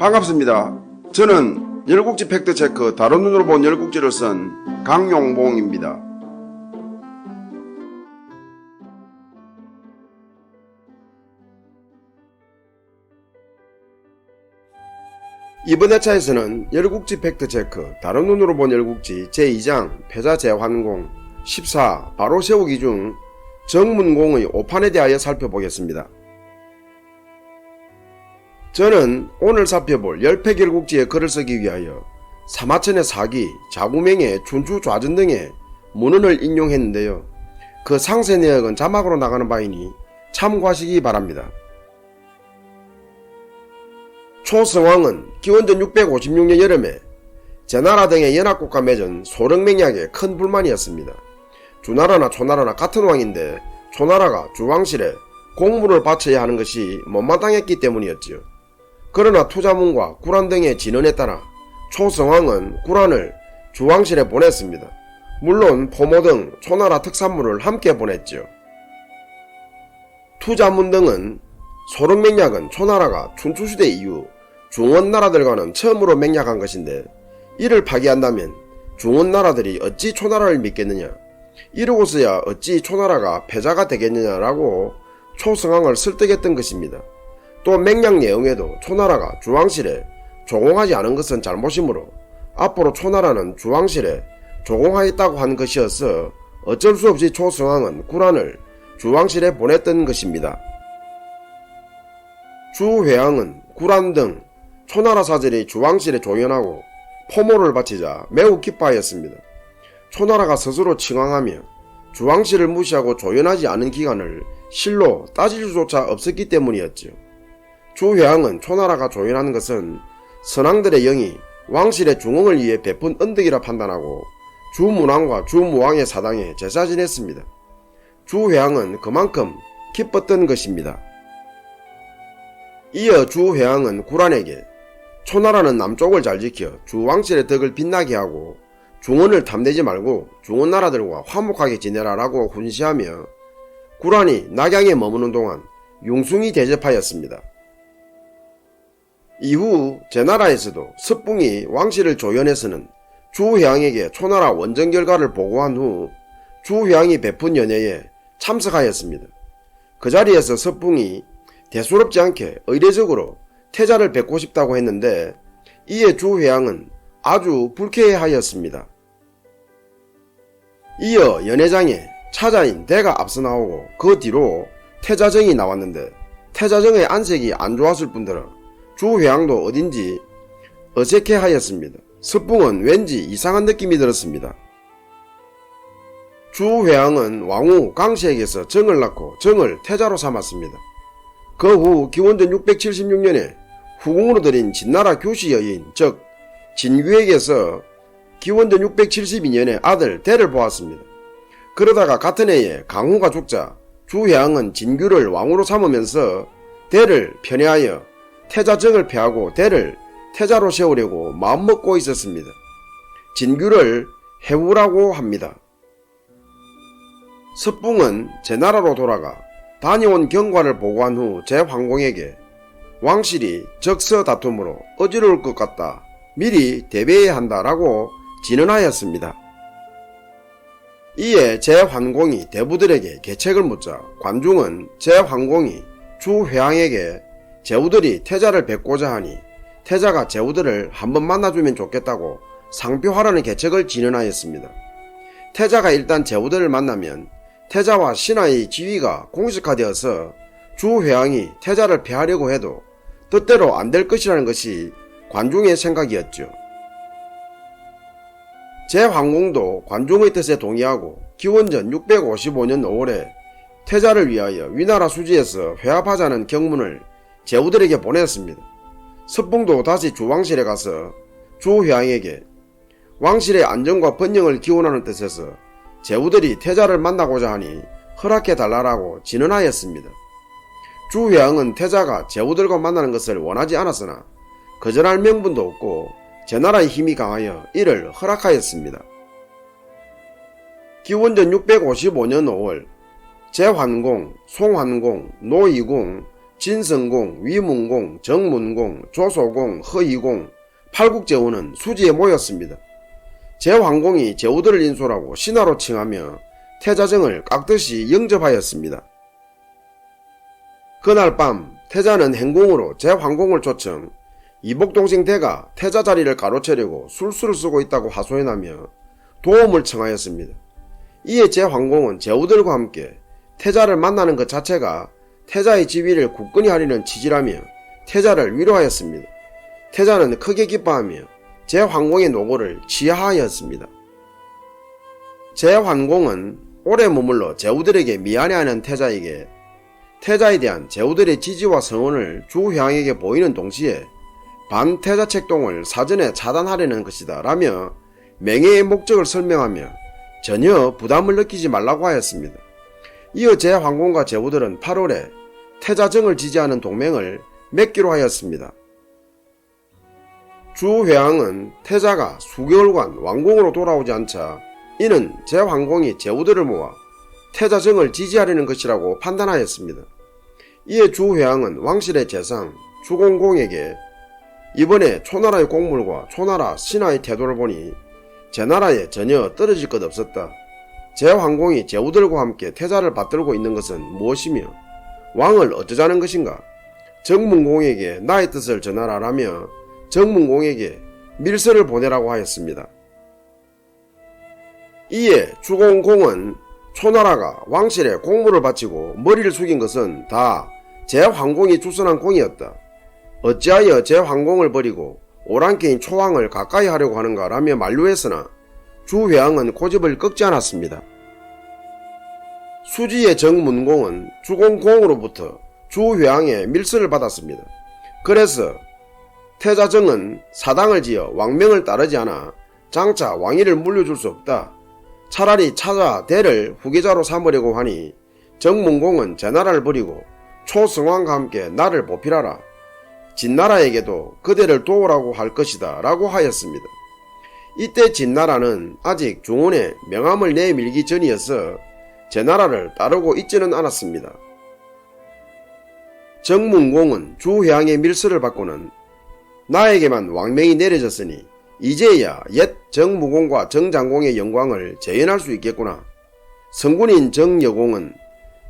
반갑습니다. 저는 열국지 팩트체크 다른 눈으로 본 열국지를 쓴 강용봉입니다. 이번 회차에서는 열국지 팩트체크 다른 눈으로 본 열국지 제2장 패자 재환공 14 바로 세우기 중 정문공의 오판에 대하여 살펴보겠습니다. 저는 오늘 살펴볼 열패열국지의 글을 쓰기 위하여 사마천의 사기, 자구맹의 춘추좌전 등의 문헌을 인용했는데요. 그 상세 내역은 자막으로 나가는 바이니 참고하시기 바랍니다. 초성왕은 기원전 656년 여름에 제나라 등의 연합국과 맺은 소령맹약에 큰 불만이었습니다. 주나라나 초나라나 같은 왕인데 초나라가 주왕실에 공물을 바쳐야 하는 것이 못마땅했기 때문이었지요. 그러나 투자문과 구란 등의 진언에 따라 초성왕은 구란을 주왕실에 보냈습니다. 물론 포모 등 초나라 특산물을 함께 보냈지요. 투자문 등은 소령맹약은 초나라가 춘추시대 이후 중원나라들과는 처음으로 맹약한 것인데 이를 파기한다면 중원나라들이 어찌 초나라를 믿겠느냐, 이러고서야 어찌 초나라가 패자가 되겠느냐라고 초성왕을 설득했던 것입니다. 또 맹약 내용에도 초나라가 주왕실에 조공하지 않은 것은 잘못이므로 앞으로 초나라는 주왕실에 조공하겠다고 한 것이어서 어쩔 수 없이 초성왕은 구란을 주왕실에 보냈던 것입니다. 주회왕은 구란 등 초나라 사절이 주왕실에 조연하고 포모를 바치자 매우 기뻐하였습니다. 초나라가 스스로 칭왕하며 주왕실을 무시하고 조연하지 않은 기간을 실로 따질 수조차 없었기 때문이었지요. 주회왕은 초나라가 조연하는 것은 선왕들의 영이 왕실의 중흥을 위해 베푼 은덕이라 판단하고 주문왕과 주무왕의 사당에 제사 지냈습니다. 주회왕은 그만큼 기뻤던 것입니다. 이어 주회왕은 구란에게 초나라는 남쪽을 잘 지켜 주왕실의 덕을 빛나게 하고 중원을 탐내지 말고 중원나라들과 화목하게 지내라 라고 훈시하며 구란이 낙양에 머무는 동안 융숭이 대접하였습니다. 이후 제나라에서도 섭붕이 왕실을 조연해서는 주회왕에게 초나라 원정 결과를 보고한 후 주회왕이 베푼 연회에 참석하였습니다. 그 자리에서 섭붕이 대수롭지 않게 의례적으로 태자를 뵙고 싶다고 했는데 이에 주회왕은 아주 불쾌해하였습니다. 이어 연회장에 차자인 대가 앞서 나오고 그 뒤로 태자정이 나왔는데 태자정의 안색이 안 좋았을 뿐더러 주회왕도 어딘지 어색해하였습니다. 섭붕은 왠지 이상한 느낌이 들었습니다. 주회왕은 왕후 강씨에게서 정을 낳고 정을 태자로 삼았습니다. 그 후 기원전 676년에 후궁으로 들인 진나라 규시 여인 즉 진규에게서 기원전 672년에 아들 대를 보았습니다. 그러다가 같은 해에 강후가 죽자 주회왕은 진규를 왕후로 삼으면서 대를 편애하여 태자정을 폐하고 대를 태자로 세우려고 마음먹고 있었습니다. 진규를 해우라고 합니다. 섭붕은 제나라로 돌아가 다녀온 경과를 보고한 후 제황공에게 왕실이 적서 다툼으로 어지러울 것 같다, 미리 대비해야 한다라고 진언하였습니다. 이에 제환공이 대부들에게 계책을 묻자 관중은 제환공이 주회왕에게 제후들이 태자를 뵙고자 하니 태자가 제후들을 한번 만나주면 좋겠다고 상표하라는 계책을 진언하였습니다. 태자가 일단 제후들을 만나면 태자와 신하의 지위가 공식화되어서 주회왕이 태자를 폐하려고 해도 뜻대로 안 될 것이라는 것이 관중의 생각이었죠. 제황공도 관중의 뜻에 동의하고 기원전 655년 5월에 태자를 위하여 위나라 수지에서 회합하자는 경문을 제후들에게 보냈습니다. 섭붕도 다시 주왕실에 가서 주회왕에게 왕실의 안정과 번영을 기원하는 뜻에서 제후들이 태자를 만나고자 하니 허락해달라고 진언하였습니다. 주회왕은 태자가 제후들과 만나는 것을 원하지 않았으나 거절할 명분도 없고 제나라의 힘이 강하여 이를 허락하였습니다. 기원전 655년 5월 제환공, 송환공, 노이공, 진성공, 위문공, 정문공, 조소공, 허이공, 팔국제후는 수지에 모였습니다. 제황공이 제후들을 인솔하고 신하로 칭하며 태자정을 깍듯이 영접하였습니다. 그날 밤 태자는 행궁으로 제황공을 초청, 이복동생 대가 태자 자리를 가로채려고 술수를 쓰고 있다고 하소연하며 도움을 청하였습니다. 이에 제황공은 제후들과 함께 태자를 만나는 것 자체가 태자의 지위를 굳건히 하려는 취지라며 태자를 위로하였습니다. 태자는 크게 기뻐하며 제황공의 노고를 지하하였습니다. 제황공은 오래 머물러 제후들에게 미안해하는 태자에게 태자에 대한 제후들의 지지와 성원을 주회왕에게 보이는 동시에 반태자 책동을 사전에 차단하려는 것이다 라며 맹해의 목적을 설명하며 전혀 부담을 느끼지 말라고 하였습니다. 이어 제황공과 제후들은 8월에 태자정을 지지하는 동맹을 맺기로 하였습니다. 주회왕은 태자가 수개월간 왕궁으로 돌아오지 않자 이는 제황공이 제후들을 모아 태자정을 지지하려는 것이라고 판단하였습니다. 이에 주회왕은 왕실의 재상 주공공에게 이번에 초나라의 공물과 초나라 신하의 태도를 보니 제 나라에 전혀 떨어질 것 없었다. 제황공이 제후들과 함께 태자를 받들고 있는 것은 무엇이며 왕을 어쩌자는 것인가? 정문공에게 나의 뜻을 전하라라며 정문공에게 밀서를 보내라고 하였습니다. 이에 주공공은 초나라가 왕실에 공물을 바치고 머리를 숙인 것은 다 제황공이 주선한 공이었다. 어찌하여 제황공을 버리고 오랑캐인 초왕을 가까이 하려고 하는가 라며 만류했으나 주회왕은 고집을 꺾지 않았습니다. 수지의 정문공은 주공공으로부터 주회왕의 밀서를 받았습니다. 그래서 태자정은 사당을 지어 왕명을 따르지 않아 장차 왕위를 물려줄 수 없다. 차라리 차자 대를 후계자로 삼으려고 하니 정문공은 제 나라를 버리고 초성왕과 함께 나를 보필하라. 진나라에게도 그대를 도우라고 할 것이다 라고 하였습니다. 이때 진나라는 아직 중원에 명함을 내밀기 전이어서 제 나라를 따르고 있지는 않았습니다. 정문공은 주회왕의 밀서를 받고는 나에게만 왕명이 내려졌으니 이제야 옛 정무공과 정장공의 영광을 재현할 수 있겠구나. 성군인 정여공은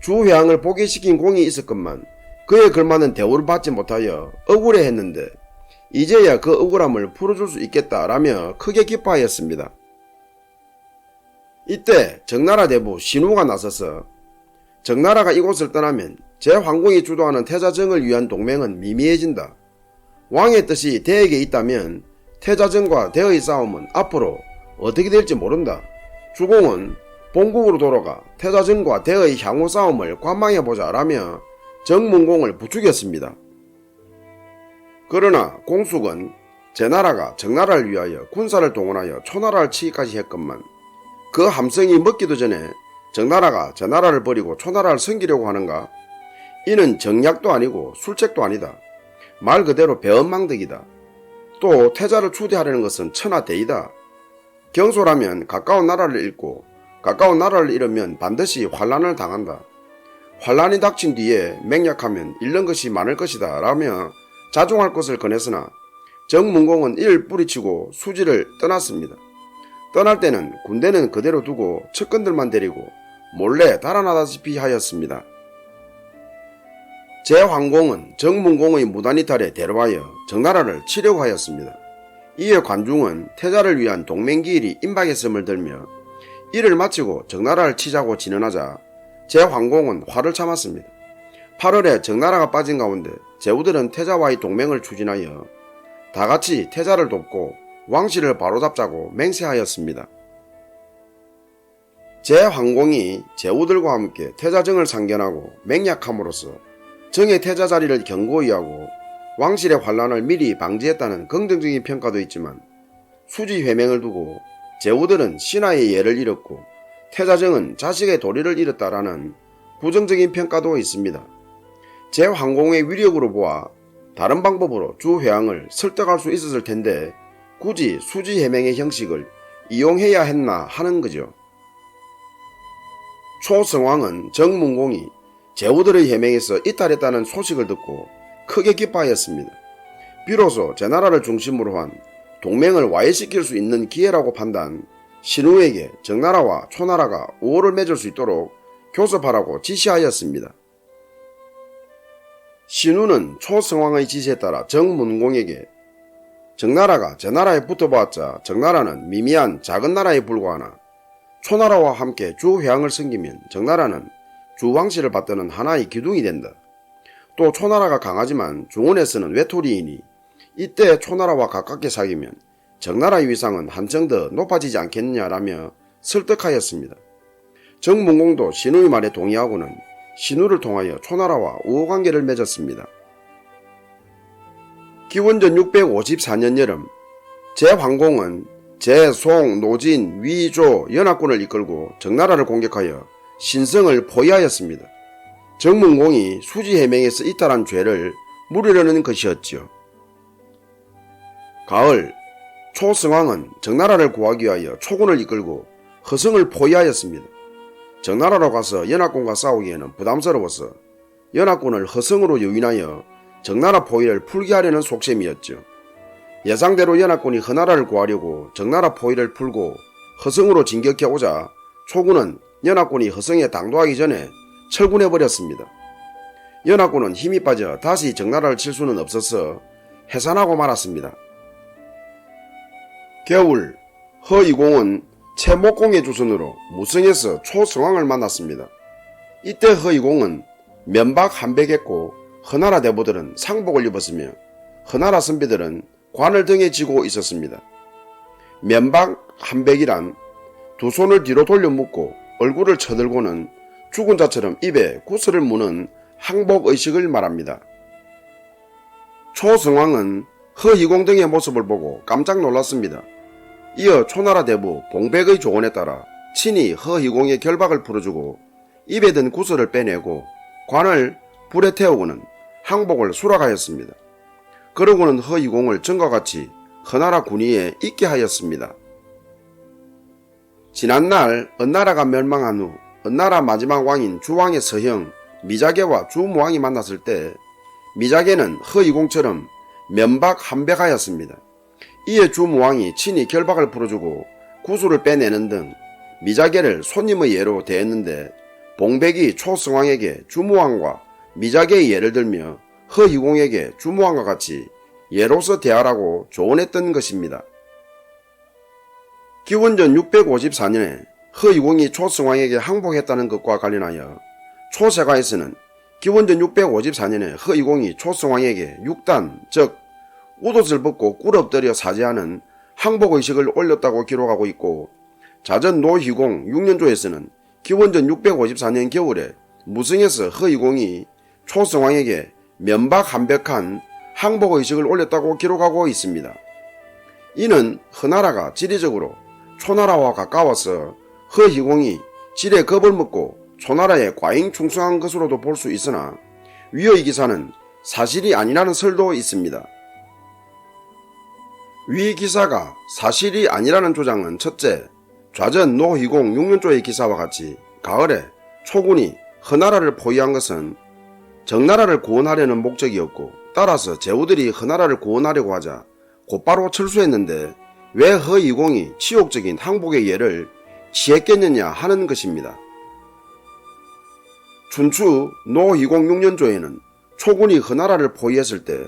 주회왕을 포기시킨 공이 있었건만 그에 걸맞는 대우를 받지 못하여 억울해했는데 이제야 그 억울함을 풀어줄 수 있겠다라며 크게 기뻐하였습니다. 이때 정나라 대부 신우가 나서서 정나라가 이곳을 떠나면 제황공이 주도하는 태자정을 위한 동맹은 미미해진다. 왕의 뜻이 대에게 있다면 태자정과 대의 싸움은 앞으로 어떻게 될지 모른다. 주공은 본국으로 돌아가 태자정과 대의 향후 싸움을 관망해보자 라며 정문공을 부추겼습니다. 그러나 공숙은 제나라가 정나라를 위하여 군사를 동원하여 초나라를 치기까지 했건만 그 함성이 먹기도 전에 정나라가 제나라를 버리고 초나라를 섬기려고 하는가? 이는 정략도 아니고 술책도 아니다. 말 그대로 배은망덕이다. 또 태자를 추대하려는 것은 천하대이다. 경솔하면 가까운 나라를 잃고 가까운 나라를 잃으면 반드시 환란을 당한다. 환란이 닥친 뒤에 맹약하면 잃는 것이 많을 것이다 라며 자중할 것을 권했으나 정문공은 이를 뿌리치고 수지를 떠났습니다. 떠날 때는 군대는 그대로 두고 측근들만 데리고 몰래 달아나다시피 하였습니다. 제황공은 정문공의 무단이탈에 대로하여 정나라를 치려고 하였습니다. 이에 관중은 태자를 위한 동맹기일이 임박했음을 들며 이를 마치고 정나라를 치자고 진언하자 제황공은 화를 참았습니다. 8월에 정나라가 빠진 가운데 제후들은 태자와의 동맹을 추진하여 다같이 태자를 돕고 왕실을 바로잡자고 맹세하였습니다. 제황공이 제후들과 함께 태자정을 상견하고 맹약함으로써 정의 태자 자리를 견고히 하고 왕실의 환란을 미리 방지했다는 긍정적인 평가도 있지만 수지 회맹을 두고 제후들은 신하의 예를 잃었고 태자정은 자식의 도리를 잃었다라는 부정적인 평가도 있습니다. 제황공의 위력으로 보아 다른 방법으로 주회왕을 설득할 수 있었을 텐데 굳이 수지 해맹의 형식을 이용해야 했나 하는 거죠. 초성왕은 정문공이 제후들의 해명에서 이탈했다는 소식을 듣고 크게 기뻐하였습니다. 비로소 제나라를 중심으로 한 동맹을 와해시킬 수 있는 기회라고 판단, 신우에게 정나라와 초나라가 우호를 맺을 수 있도록 교섭하라고 지시하였습니다. 신우는 초성왕의 지시에 따라 정문공에게 정나라가 제나라에 붙어보았자 정나라는 미미한 작은 나라에 불과하나 초나라와 함께 주회왕을 섬기면 정나라는 주왕실을 받드는 하나의 기둥이 된다. 또 초나라가 강하지만 중원에서는 외톨이이니 이때 초나라와 가깝게 사귀면 정나라의 위상은 한층 더 높아지지 않겠느냐라며 설득하였습니다. 정문공도 신우의 말에 동의하고는 신우를 통하여 초나라와 우호관계를 맺었습니다. 기원전 654년 여름 제황공은 제, 송, 노진, 위, 조 연합군을 이끌고 정나라를 공격하여 신성을 포위하였습니다. 정문공이 수지해명에서 이탈한 죄를 물으려는 것이었지요. 가을, 초성왕은 정나라를 구하기 위하여 초군을 이끌고 허성을 포위하였습니다. 정나라로 가서 연합군과 싸우기에는 부담스러워서 연합군을 허성으로 유인하여 정나라 포위를 풀게 하려는 속셈이었죠. 예상대로 연합군이 허나라를 구하려고 정나라 포위를 풀고 허성으로 진격해 오자 초군은 연합군이 허성에 당도하기 전에 철군해버렸습니다. 연합군은 힘이 빠져 다시 정나라를 칠 수는 없어서 해산하고 말았습니다. 겨울, 허이공은 채목공의 주선으로 무성에서 초성왕을 만났습니다. 이때 허이공은 면박 한백했고 허나라 대부들은 상복을 입었으며 허나라 선비들은 관을 등에 지고 있었습니다. 면박 한백이란 두 손을 뒤로 돌려 묶고 얼굴을 쳐들고는 죽은 자처럼 입에 구슬을 무는 항복의식을 말합니다. 초성왕은 허이공 등의 모습을 보고 깜짝 놀랐습니다. 이어 초나라 대부 봉백의 조언에 따라 친히 허이공의 결박을 풀어주고 입에 든 구슬을 빼내고 관을 불에 태우고는 항복을 수락하였습니다. 그러고는 허이공을 전과 같이 허나라 군위에 있게 하였습니다. 지난날 은나라가 멸망한 후 은나라 마지막 왕인 주왕의 서형 미자계와 주무왕이 만났을 때 미자계는 허이공처럼 면박한백하였습니다. 이에 주무왕이 친히 결박을 풀어주고 구슬을 빼내는 등 미자계를 손님의 예로 대했는데 봉백이 초성왕에게 주무왕과 미자계의 예를 들며 허이공에게 주무왕과 같이 예로서 대하라고 조언했던 것입니다. 기원전 654년에 허이공이 초성왕에게 항복했다는 것과 관련하여 초세가에서는 기원전 654년에 허이공이 초성왕에게 6단 즉 옷옷을 벗고 꿇 엎드려 사죄하는 항복의식을 올렸다고 기록하고 있고 자전 노희공 6년조에서는 기원전 654년 겨울에 무성에서 허이공이 초성왕에게 면박한백한 항복의식을 올렸다고 기록하고 있습니다. 이는 허나라가 지리적으로 초나라와 가까워서 허이공이 질에 겁을 먹고 초나라에 과잉 충성한 것으로도 볼 수 있으나 위의 기사는 사실이 아니라는 설도 있습니다. 위 기사가 사실이 아니라는 주장은 첫째, 좌전 노희공 6년조의 기사와 같이 가을에 초군이 허나라를 포위한 것은 정나라를 구원하려는 목적이었고 따라서 제후들이 허나라를 구원하려고 하자 곧바로 철수했는데 왜 허이공이 치욕적인 항복의 예를 취했겠느냐 하는 것입니다. 춘추 노희공 6년조에는 초군이 허나라를 포위했을 때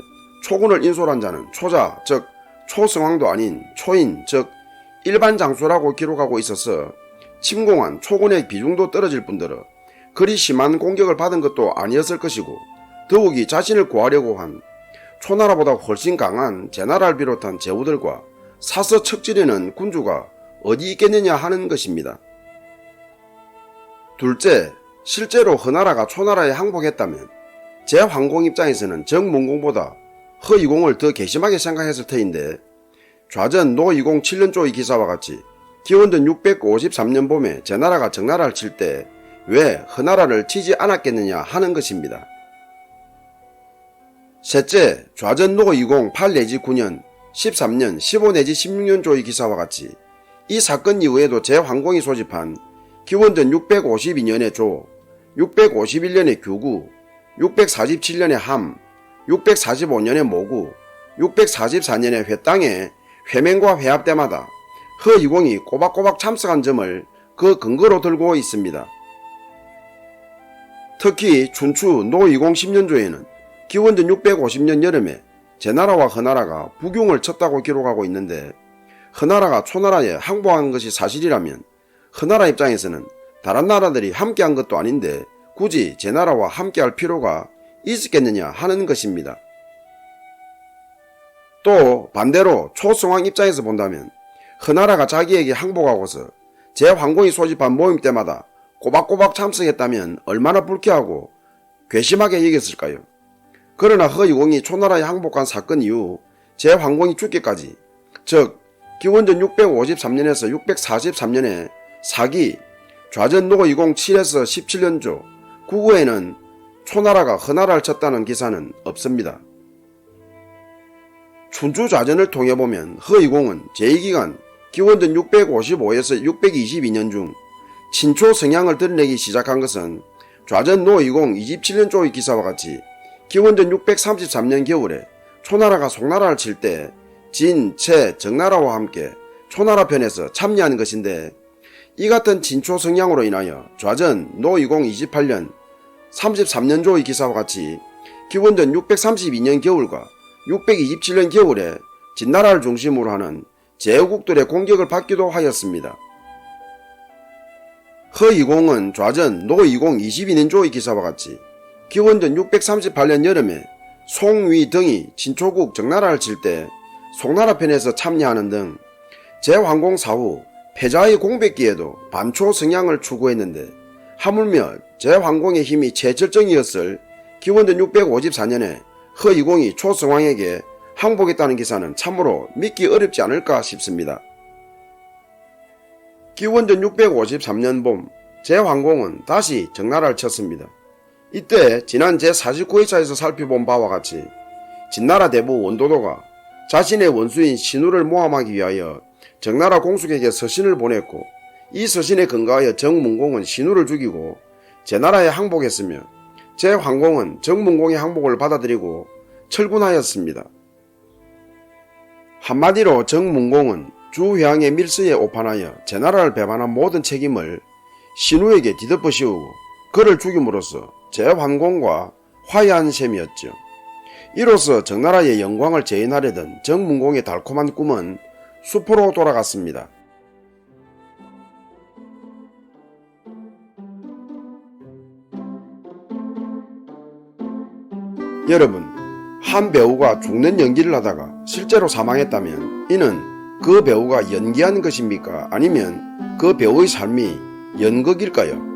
초군을 인솔한 자는 초자 즉 초성왕도 아닌 초인 즉 일반 장수라고 기록하고 있어서 침공한 초군의 비중도 떨어질 뿐더러 그리 심한 공격을 받은 것도 아니었을 것이고 더욱이 자신을 구하려고 한 초나라보다 훨씬 강한 제나라를 비롯한 제후들과 사서 척지려는 군주가 어디 있겠느냐 하는 것입니다. 둘째, 실제로 허나라가 초나라에 항복했다면 제황공 입장에서는 정문공보다 허이공을 더 괘씸하게 생각했을 터인데 좌전 노이공 7년조의 기사와 같이 기원전 653년 봄에 제나라가 정나라를 칠 때 왜 허나라를 치지 않았겠느냐 하는 것입니다. 셋째, 좌전 노이공 8 내지 9년, 13년, 15 내지 16년조의 기사와 같이 이 사건 이후에도 제황공이 소집한 기원전 652년의 조, 651년에 규구, 647년에 함, 645년에 모구, 644년에 회땅에 회맹과 회합 때마다 허이공이 꼬박꼬박 참석한 점을 그 근거로 들고 있습니다. 특히 춘추 노이공 10년조에는 기원전 650년 여름에 제나라와 허나라가 부경을 쳤다고 기록하고 있는데, 허나라가 초나라에 항복한 것이 사실이라면 허나라 입장에서는 다른 나라들이 함께한 것도 아닌데 굳이 제나라와 함께할 필요가 있었겠느냐 하는 것입니다. 또 반대로 초성왕 입장에서 본다면 허나라가 자기에게 항복하고서 제황공이 소집한 모임 때마다 꼬박꼬박 참석했다면 얼마나 불쾌하고 괘씸하게 여겼을까요? 그러나 허이공이 초나라에 항복한 사건 이후 제황공이 죽기까지, 즉 기원전 653년에서 643년에 사기, 좌전 노이공 7에서 17년조, 구구에는 초나라가 허나라를 쳤다는 기사는 없습니다. 춘추 좌전을 통해 보면 허이공은 제2기간 기원전 655에서 622년 중 친초 성향을 드러내기 시작한 것은 좌전 노이공 27년조의 기사와 같이 기원전 633년 겨울에 초나라가 송나라를 칠 때 진, 채, 정나라와 함께 초나라 편에서 참여한 것인데, 이 같은 진초 성향으로 인하여 좌전 노이공 28년 33년조의 기사와 같이 기원전 632년 겨울과 627년 겨울에 진나라를 중심으로 하는 제후국들의 공격을 받기도 하였습니다. 허이공은 좌전 노이공 22년조의 기사와 같이 기원전 638년 여름에 송위 등이 진초국 정나라를 칠 때 송나라 편에서 참여하는 등 제황공 사후 패자의 공백기에도 반초 성향을 추구했는데, 하물며 제황공의 힘이 최절정이었을 기원전 654년에 허이공이 초성왕에게 항복했다는 기사는 참으로 믿기 어렵지 않을까 싶습니다. 기원전 653년 봄 제황공은 다시 정나라를 쳤습니다. 이때 지난 제49회차에서 살펴본 바와 같이 진나라 대부 원도도가 자신의 원수인 신우를 모함하기 위하여 정나라 공숙에게 서신을 보냈고, 이 서신에 근거하여 정문공은 신우를 죽이고 제나라에 항복했으며 제황공은 정문공의 항복을 받아들이고 철군하였습니다. 한마디로 정문공은 주회왕의 밀서에 오판하여 제나라를 배반한 모든 책임을 신우에게 뒤덮어 씌우고 그를 죽임으로써 제황공과 화해한 셈이었죠. 이로써 정나라의 영광을 재현하려던 정문공의 달콤한 꿈은 수포로 돌아갔습니다. 여러분, 한 배우가 죽는 연기를 하다가 실제로 사망했다면 이는 그 배우가 연기한 것입니까? 아니면 그 배우의 삶이 연극일까요?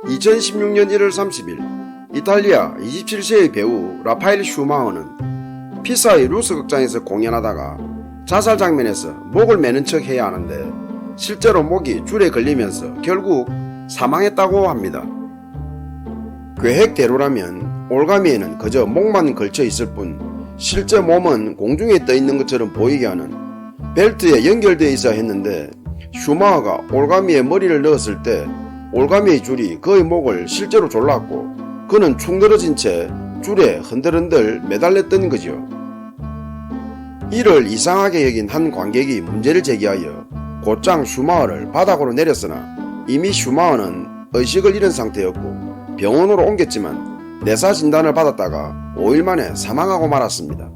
2016년 1월 30일 이탈리아 27세의 배우 라파엘 슈마허는 피사의 루스 극장에서 공연하다가 자살 장면에서 목을 매는 척 해야 하는데 실제로 목이 줄에 걸리면서 결국 사망했다고 합니다. 계획대로라면 올가미에는 그저 목만 걸쳐 있을 뿐 실제 몸은 공중에 떠 있는 것처럼 보이게 하는 벨트에 연결되어 있어야 했는데, 슈마허가 올가미에 머리를 넣었을 때 올가미의 줄이 그의 목을 실제로 졸랐고 그는 축 늘어진 채 줄에 흔들흔들 매달렸던 거지요. 이를 이상하게 여긴 한 관객이 문제를 제기하여 곧장 슈마허를 바닥으로 내렸으나 이미 슈마허는 의식을 잃은 상태였고 병원으로 옮겼지만 내사 진단을 받았다가 5일 만에 사망하고 말았습니다.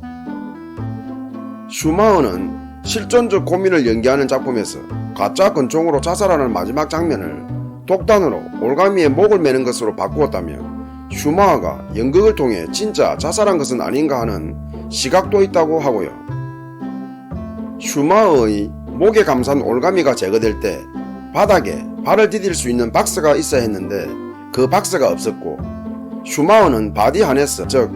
슈마허는 실존적 고민을 연기하는 작품에서 가짜 권총으로 자살하는 마지막 장면을 독단으로 올가미의 목을 매는 것으로 바꾸었다며 슈마허가 연극을 통해 진짜 자살한 것은 아닌가 하는 시각도 있다고 하고요. 슈마허의 목에 감싼 올가미가 제거될 때 바닥에 발을 디딜 수 있는 박스가 있어야 했는데 그 박스가 없었고, 슈마허는 바디 하네스, 즉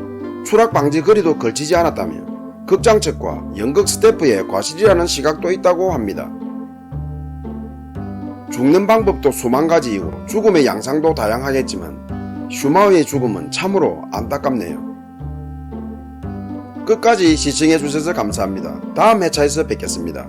추락 방지 거리도 걸치지 않았다며 극장 측과 연극 스태프의 과실이라는 시각도 있다고 합니다. 죽는 방법도 수만 가지이고 죽음의 양상도 다양하겠지만 슈마허의 죽음은 참으로 안타깝네요. 끝까지 시청해 주셔서 감사합니다. 다음 회차에서 뵙겠습니다.